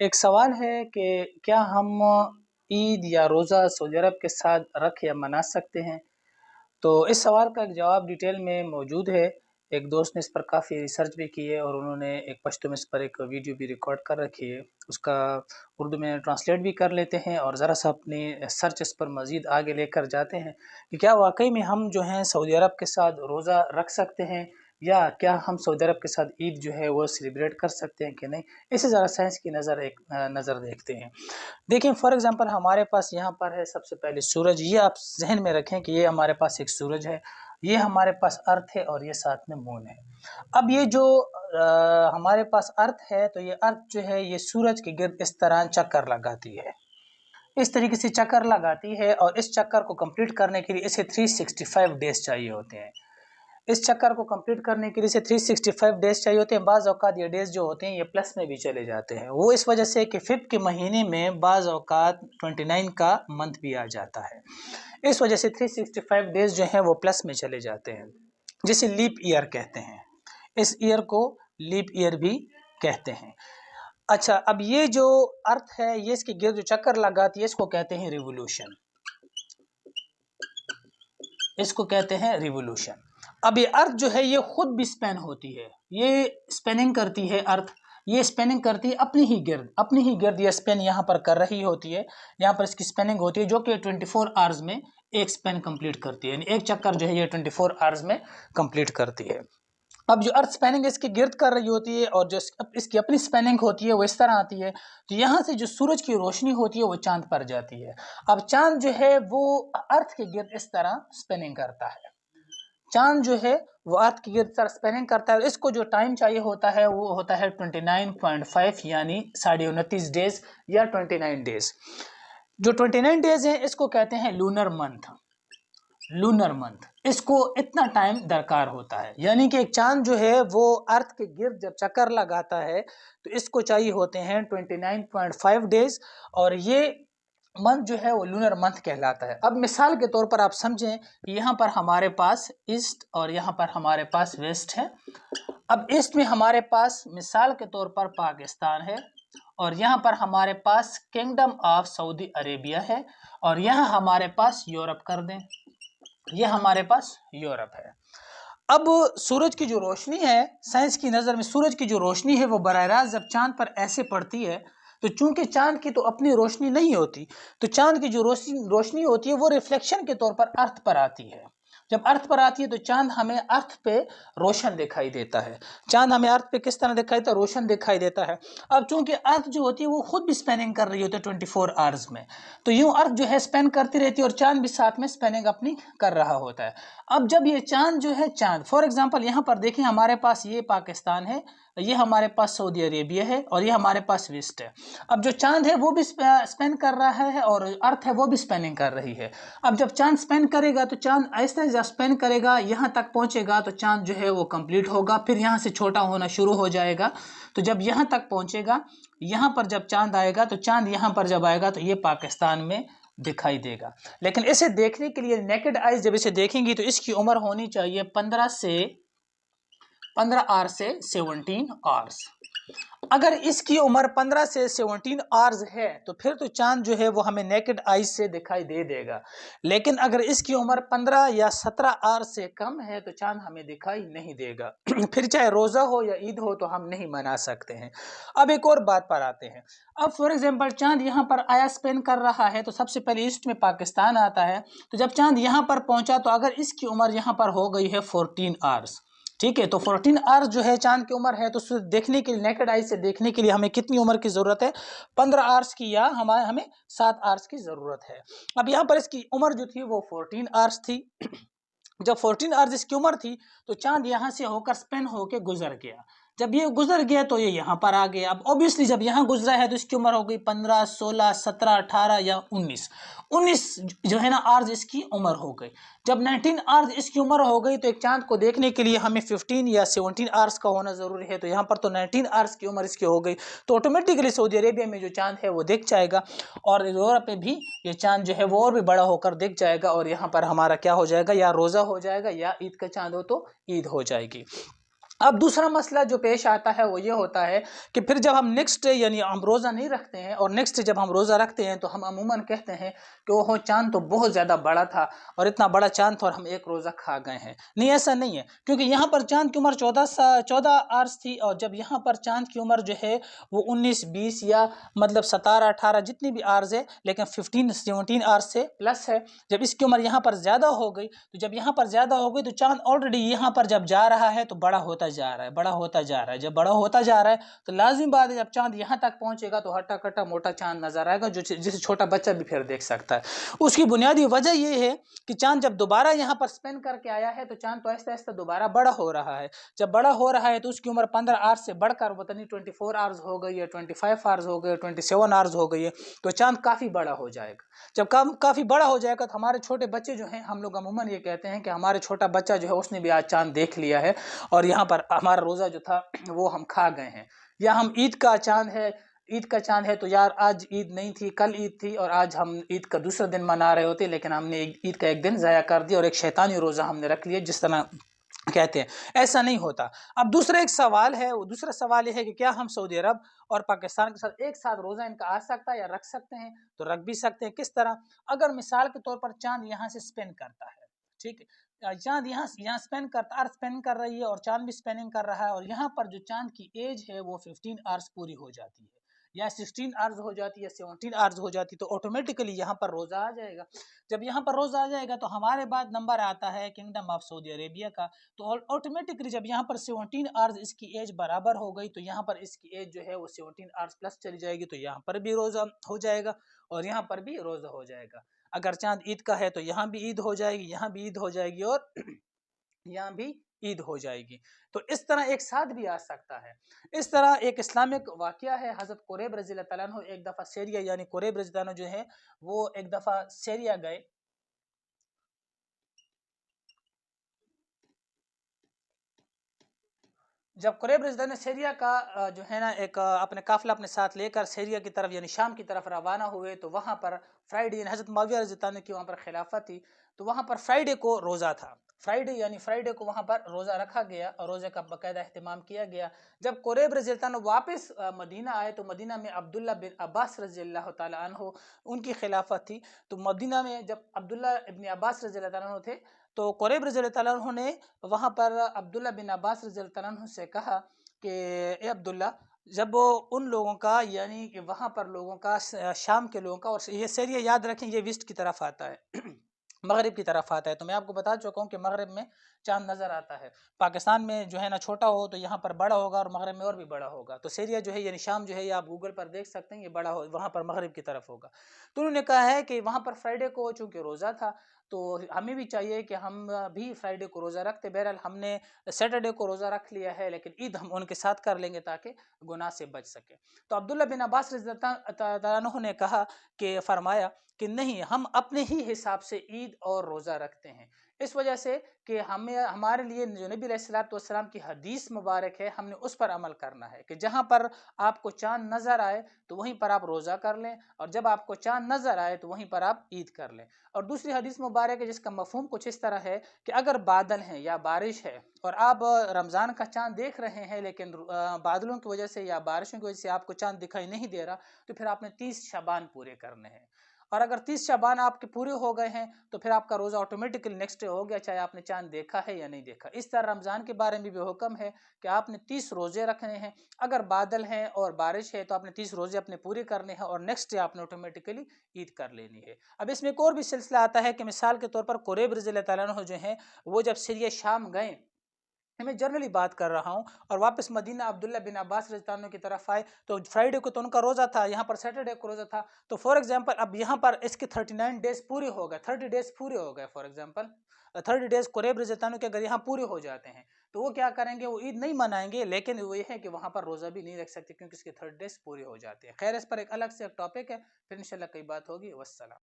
ایک سوال ہے کہ کیا ہم عید یا روزہ سعودی عرب کے ساتھ رکھ یا منا سکتے ہیں؟ تو اس سوال کا ایک جواب ڈیٹیل میں موجود ہے۔ ایک دوست نے اس پر کافی ریسرچ بھی کی ہے اور انہوں نے ایک پشتو میں اس پر ایک ویڈیو بھی ریکارڈ کر رکھی ہے، اس کا اردو میں ٹرانسلیٹ بھی کر لیتے ہیں اور ذرا سا اپنی سرچ اس پر مزید آگے لے کر جاتے ہیں کہ کیا واقعی میں ہم جو ہیں سعودی عرب کے ساتھ روزہ رکھ سکتے ہیں، یا کیا ہم سعودی عرب کے ساتھ عید جو ہے وہ سیلیبریٹ کر سکتے ہیں کہ نہیں۔ اسے ذرا سائنس کی نظر دیکھتے ہیں۔ دیکھیں فار ایگزامپل ہمارے پاس یہاں پر ہے سب سے پہلے سورج، یہ آپ ذہن میں رکھیں کہ یہ ہمارے پاس ایک سورج ہے، یہ ہمارے پاس ارتھ ہے اور یہ ساتھ میں مون ہے۔ اب یہ جو ہمارے پاس ارتھ ہے تو یہ ارتھ جو ہے یہ سورج کے گرد اس طرح چکر لگاتی ہے، اس طریقے سے چکر لگاتی ہے، اور اس چکر کو کمپلیٹ کرنے کے لیے اسے 365 ڈیز چاہیے ہوتے ہیں۔ اس چکر کو کمپلیٹ کرنے کے لیے اسے 365 ڈیز چاہیے ہوتے ہیں۔ بعض اوقات یہ ڈیز جو ہوتے ہیں یہ پلس میں بھی چلے جاتے ہیں، وہ اس وجہ سے کہ ففتھ کے مہینے میں بعض اوقات 29 کا منتھ بھی آ جاتا ہے، اس وجہ سے 365 ڈیز جو ہیں وہ پلس میں چلے جاتے ہیں، جسے لیپ ایئر کہتے ہیں۔ اس ایئر کو لیپ ایئر بھی کہتے ہیں۔ اچھا، اب یہ جو ارتھ ہے یہ اس کے گرد جو چکر لگاتی ہے اس کو کہتے ہیں ریولوشن، اس کو کہتے ہیں ریولوشن۔ اب یہ ارتھ جو ہے یہ خود بھی سپین ہوتی ہے، یہ سپیننگ کرتی ہے ارتھ، یہ سپیننگ کرتی ہے اپنی ہی گرد یہ سپین یہاں پر کر رہی ہوتی ہے، یہاں پر اس کی سپیننگ ہوتی ہے جو کہ 24 آورز میں ایک سپین کمپلیٹ کرتی ہے، یعنی ایک چکر جو ہے یہ 24 آورز میں کمپلیٹ کرتی ہے۔ اب جو ارتھ سپیننگ اس کے گرد کر رہی ہوتی ہے اور جو اس کی اپنی سپیننگ ہوتی ہے وہ اس طرح آتی ہے، تو یہاں سے جو سورج کی روشنی ہوتی ہے وہ چاند پر جاتی ہے۔ اب چاند جو ہے وہ ارتھ کے گرد اس طرح سپیننگ کرتا ہے، چاند جو ہے وہ ارتھ کے گرد سپیننگ کرتا ہے، اس کو جو ٹائم چاہیے ہوتا ہے وہ ہوتا ہے 29.5 یعنی 29.5 ڈیز یا 29 ڈیز۔ جو 29 ڈیز ہیں اس کو کہتے ہیں لونر منتھ، اس کو اتنا ٹائم درکار ہوتا ہے، یعنی کہ ایک چاند جو ہے وہ ارتھ کے گرد جب چکر لگاتا ہے تو اس کو چاہیے ہوتے ہیں 29.5 ڈیز، اور یہ منتھ جو ہے وہ لونر منتھ کہلاتا ہے۔ اب مثال کے طور پر آپ سمجھیں کہ یہاں پر ہمارے پاس ایسٹ اور یہاں پر ہمارے پاس ویسٹ ہے۔ اب ایسٹ میں ہمارے پاس مثال کے طور پر پاکستان ہے، اور یہاں پر ہمارے پاس کنگڈم آف سعودی عربیہ ہے، اور یہاں ہمارے پاس یورپ کر دیں، یہ ہمارے پاس یورپ ہے۔ اب سورج کی جو روشنی ہے سائنس کی نظر میں سورج کی جو روشنی ہے وہ براہ راست جب چاند پر ایسے پڑتی ہے تو چونکہ چاند کی تو اپنی روشنی نہیں ہوتی، تو چاند کی جو روشنی ہوتی ہے وہ ریفلیکشن کے طور پر ارتھ پر آتی ہے۔ جب ارتھ پر آتی ہے تو چاند ہمیں ارتھ پہ روشن دکھائی دیتا ہے، چاند ہمیں ارتھ پہ کس طرح دکھائی دیتا ہے؟ روشن دکھائی دیتا ہے۔ اب چونکہ ارتھ جو ہوتی ہے وہ خود بھی سپیننگ کر رہی ہوتی ہے 24 آورز میں، تو یوں ارتھ جو ہے سپین کرتی رہتی ہے اور چاند بھی ساتھ میں سپیننگ اپنی کر رہا ہوتا ہے۔ اب جب یہ چاند جو ہے فار ایگزامپل یہاں پر دیکھیں ہمارے پاس یہ پاکستان ہے، یہ ہمارے پاس سعودی عربیہ ہے، اور یہ ہمارے پاس ویسٹ ہے۔ اب جو چاند ہے وہ بھی سپین کر رہا ہے اور ارتھ ہے وہ بھی سپیننگ کر رہی ہے۔ اب جب چاند سپین کرے گا تو چاند ایسے جب سپین کرے گا یہاں تک پہنچے گا تو چاند جو ہے وہ کمپلیٹ ہوگا، پھر یہاں سے چھوٹا ہونا شروع ہو جائے گا، تو جب یہاں تک پہنچے گا یہاں پر جب چاند آئے گا تو چاند یہاں پر جب آئے گا تو یہ پاکستان میں دکھائی دے گا۔ لیکن اسے دیکھنے کے لیے نیکڈ آئیز جب اسے دیکھیں گی تو اس کی عمر ہونی چاہیے 15 آور سے 17 آورز۔ اگر اس کی عمر 15 سے 17 آورز ہے تو پھر تو چاند جو ہے وہ ہمیں نیکڈ آئیز سے دکھائی دے گا، لیکن اگر اس کی عمر 15 یا 17 آورز سے کم ہے تو چاند ہمیں دکھائی نہیں دے گا، پھر چاہے روزہ ہو یا عید ہو تو ہم نہیں منا سکتے ہیں۔ اب ایک اور بات پر آتے ہیں۔ اب فار ایگزامپل چاند یہاں پر آیا سپین کر رہا ہے تو سب سے پہلے ایسٹ میں پاکستان آتا ہے، تو جب چاند یہاں پر پہنچا تو اگر اس کی عمر یہاں پر ہو گئی ہے 14 آورز، ٹھیک ہے، تو 14 آورز جو ہے چاند کی عمر ہے، تو اسے دیکھنے کے لیے نیکڈ آئی سے دیکھنے کے لیے ہمیں کتنی عمر کی ضرورت ہے؟ 15 آورز کی، یا ہمیں 7 آورز کی ضرورت ہے۔ اب یہاں پر اس کی عمر جو تھی وہ 14 آورز تھی۔ جب 14 آورز اس کی عمر تھی تو چاند یہاں سے ہو کر سپین ہو کے گزر گیا، جب یہ گزر گیا تو یہ یہاں پر آ گیا۔ اب اوبیسلی جب یہاں گزرا ہے تو اس کی عمر ہو گئی 15 16 17 18 یا 19 جو ہے نا آورز اس کی عمر ہو گئی۔ جب 19 آورز اس کی عمر ہو گئی تو ایک چاند کو دیکھنے کے لیے ہمیں 15 یا 17 آورز کا ہونا ضروری ہے، تو یہاں پر تو 19 آورز کی عمر اس کی ہو گئی، تو آٹومیٹکلی سعودی عربیہ میں جو چاند ہے وہ دکھ جائے گا، اور یورپ میں بھی یہ چاند جو ہے وہ اور بھی بڑا ہو کر دکھ جائے گا، اور یہاں پر ہمارا کیا ہو جائے گا؟ یا روزہ ہو جائے گا، یا عید کا چاند ہو تو عید ہو جائے گی۔ अब दूसरा मसला जो पेश आता है वो ये होता है कि फिर जब हम नेक्स्ट डे यानी हम रोज़ा नहीं रखते हैं और नेक्स्ट जब हम रोज़ा रखते हैं तो हम अमूमन कहते हैं कि ओहो चांद तो बहुत ज़्यादा बड़ा था और इतना बड़ा चांद था और हम एक रोज़ा खा गए हैं। नहीं, ऐसा नहीं है, क्योंकि यहाँ पर चांद की उम्र 14 आवर्स थी और जब यहाँ पर चांद की उम्र जो है वो 19-20 या मतलब 17-18 जितनी भी आवर्स है, लेकिन 15-17 आवर्स से प्लस है। जब इसकी उम्र यहाँ पर ज़्यादा हो गई तो जब यहाँ पर ज़्यादा हो गई तो चांद ऑलरेडी यहाँ पर जब जा रहा है तो बड़ा होता जा रहा है, बड़ा होता जा रहा है। जब बड़ा होता जा रहा है तो लाजिम बात है जब चांद यहाँ तक पहुँचेगा तो हट्टा कट्टा मोटा चांद नजर आएगा, जो जिसे छोटा बच्चा भी फिर देख सकता है। उसकी बुनियादी वजह ये है कि चांद जब दोबारा यहाँ पर स्पिन करके आया है तो चांद तो ऐसे ऐसे दोबारा बड़ा हो रहा है। जब बड़ा हो रहा है तो उसकी उम्र 15 आवर्स से बढ़कर पता नहीं 24 आवर्स हो गई है, 25 आवर्स हो गए, 27 आवर्स हो गई है, तो चांद काफ़ी बड़ा हो जाएगा। जब काफ़ी बड़ा हो जाएगा तो हमारे छोटे बच्चे जो हैं, हम लोग अमूमन ये कहते हैं कि हमारे छोटा बच्चा जो है उसने भी आज चांद देख लिया है और यहाँ पर हमारा रोज़ा जो था वो हम खा गए हैं। या हम ईद का चांद है तो यार आज ईद नहीं थी, कल ईद थी और आज हम ईद का दूसरा दिन मना रहे होते, लेकिन हमने ईद का एक दिन ज़ाया कर दिया और एक शैतानी रोज़ा हमने रख लिया, जिस तरह कहते हैं। ऐसा नहीं होता। अब दूसरा एक सवाल है, वो दूसरा सवाल ये है कि क्या हम सऊदी अरब और पाकिस्तान के साथ एक साथ रोज़ा इनका आ सकता है या रख सकते हैं? तो रख भी सकते हैं। किस तरह? अगर मिसाल के तौर पर चांद यहाँ से स्पिन करता है, ठीक है, चांद यहाँ स्पिन करता, अर्थ स्पिन कर रही है और चांद भी स्पिनिंग कर रहा है और यहाँ पर जो चांद की एज है वो 15 आवर्स पूरी हो जाती है या 16 आवर्स हो जाती है, 17 आवर्स हो जाती है, तो ऑटोमेटिकली यहाँ पर रोज़ा आ जाएगा। जब यहाँ पर रोज़ा आ जाएगा तो हमारे बाद नंबर आता है किंगडम ऑफ सऊदी अरेबिया का, तो ऑटोमेटिकली जब यहाँ पर 17 आवर्स इसकी एज बराबर हो गई तो यहाँ पर इसकी एज जो है वो 17 आवर्स प्लस चली जाएगी, तो यहाँ पर भी रोज़ा हो जाएगा और यहाँ पर भी रोज़ा हो जाएगा। अगर चांद ईद का है तो यहाँ भी ईद हो जाएगी, यहाँ भी ईद हो जाएगी और यहाँ भी ईद हो जाएगी। तो इस तरह एक साथ भी आ सकता है। इस तरह एक इस्लामिक वाक़या है, हज़रत कुरैब रज़ियल्लाहु तआला अन्हु एक दफ़ा सीरिया यानी कुरैब रज़ियल्लाहु अन्हु जो है वो एक दफ़ा सीरिया गए। जब कुरैब रज़ियल्लाहु ने सीरिया का जो है ना एक अपने काफ़िला अपने साथ लेकर सीरिया की तरफ यानी शाम की तरफ रवाना हुए, तो वहाँ पर फ्राइडे यानी हज़रत मुआविया रज़ियल्लाहु अन्हु की वहाँ पर खिलाफत थी, तो वहाँ पर फ्राइडे को रोज़ा था। फ्राइडे को वहाँ पर रोज़ा रखा गया और रोज़े का बाकायदा अहतमाम किया गया। जब कुरैब रज़ियल्लाहु अन्हु वापस मदीना आए तो मदीना में अब्दुल्ला बिन अब्बास रज़ियल्लाहु तआला अन्हु उनकी खिलाफत थी। तो मदीना में जब अब्दुल्ला इब्न अब्बास रज़ियल्लाहु तआला अन्हु थे तो कुरैब रज़ियल्लाहु तआला अन्हु ने वहाँ पर अब्दुल्ला बिन अब्बास रज़ियल्लाहु तआला अन्हु से कहा कि ए अब्दुल्ला, जब वो उन लोगों का यानी कि वहाँ पर लोगों का शाम के लोगों का, और ये सीरिया याद रखें ये वेस्ट की तरफ आता है मगरिब की तरफ आता है, तो मैं आपको बता चुका हूँ कि मगरिब में चांद नज़र आता है। पाकिस्तान में जो है ना छोटा हो तो यहाँ पर बड़ा होगा और मगरिब में और भी बड़ा होगा। तो सीरिया जो है यानी शाम जो है ये आप गूगल पर देख सकते हैं, ये बड़ा हो वहाँ पर मगरिब की तरफ होगा। तो उन्होंने कहा है कि वहाँ पर फ्राइडे को चूँकि रोज़ा था तो हमें भी चाहिए कि हम भी फ्राइडे को रोज़ा रखते। बहरहाल हमने सैटरडे को रोज़ा रख लिया है, लेकिन ईद हम उनके साथ कर लेंगे ताकि गुनाह से बच सके। तो अब्दुल्ला बिन अब्बास रज़ियल्लाहु तआला अन्हु ने कहा कि फरमाया कि नहीं, हम अपने ही हिसाब से ईद और रोज़ा रखते हैं। इस वजह से कि हमें हमारे लिए जो नबी अलैहिस्सलातु वस्सलाम की हदीस मुबारक है, हमने उस पर अमल करना है कि जहाँ पर आपको चाँद नज़र आए तो वहीं पर आप रोज़ा कर लें और जब आपको चाँद नज़र आए तो वहीं पर आप ईद कर लें। और दूसरी हदीस मुबारक है जिसका मफ़हूम कुछ इस तरह है कि अगर बादल हैं या बारिश है और आप रमज़ान का चाँद देख रहे हैं, लेकिन बादलों की वजह से या बारिशों की वजह से आपको चाँद दिखाई नहीं दे रहा, तो फिर आपने 30 शाबान पूरे करने हैं। और अगर 30 शाबान आपके पूरे हो गए हैं तो फिर आपका रोज़ा ऑटोमेटिकली नेक्स्ट डे हो गया, चाहे आपने चांद देखा है या नहीं देखा। इस तरह रमज़ान के बारे में भी हुक्म है कि आपने 30 रोज़े रखने हैं। अगर बादल हैं और बारिश है तो आपने 30 रोज़े अपने पूरे करने हैं और नेक्स्ट डे आपने ऑटोमेटिकली ईद कर लेनी है। अब इसमें एक और भी सिलसिला आता है कि मिसाल के तौर पर कुरैब रज़ियल्लाहु तआला अन्हु जो हैं वो जब सीरिया शाम गए, मैं जनरली बात कर रहा हूँ, और वापस मदीना अब्दुल्ला बिन अब्बास रज़ियल्लाहु अन्हु की तरफ आए तो फ्राइडे को तो उनका रोज़ा था, यहाँ पर सैटरडे को रोज़ा था। तो फॉर एग्जांपल अब यहाँ पर इसके 39 डेज पूरे हो गए, 30 डेज पूरे हो गए। फॉर एग्जांपल 30 डेज कुरैब रज़ियल्लाहु अन्हु के अगर यहाँ पूरे हो जाते हैं तो वो क्या करेंगे, वो ईद नहीं मनाएंगे, लेकिन वो ये है कि वहाँ पर रोज़ा भी नहीं रख सकते क्योंकि इसके 30 डेज पूरे हो जाते हैं। खैर, इस पर एक अलग से एक टॉपिक है, फिर इंशाल्लाह कई बात होगी। वस्सलाम।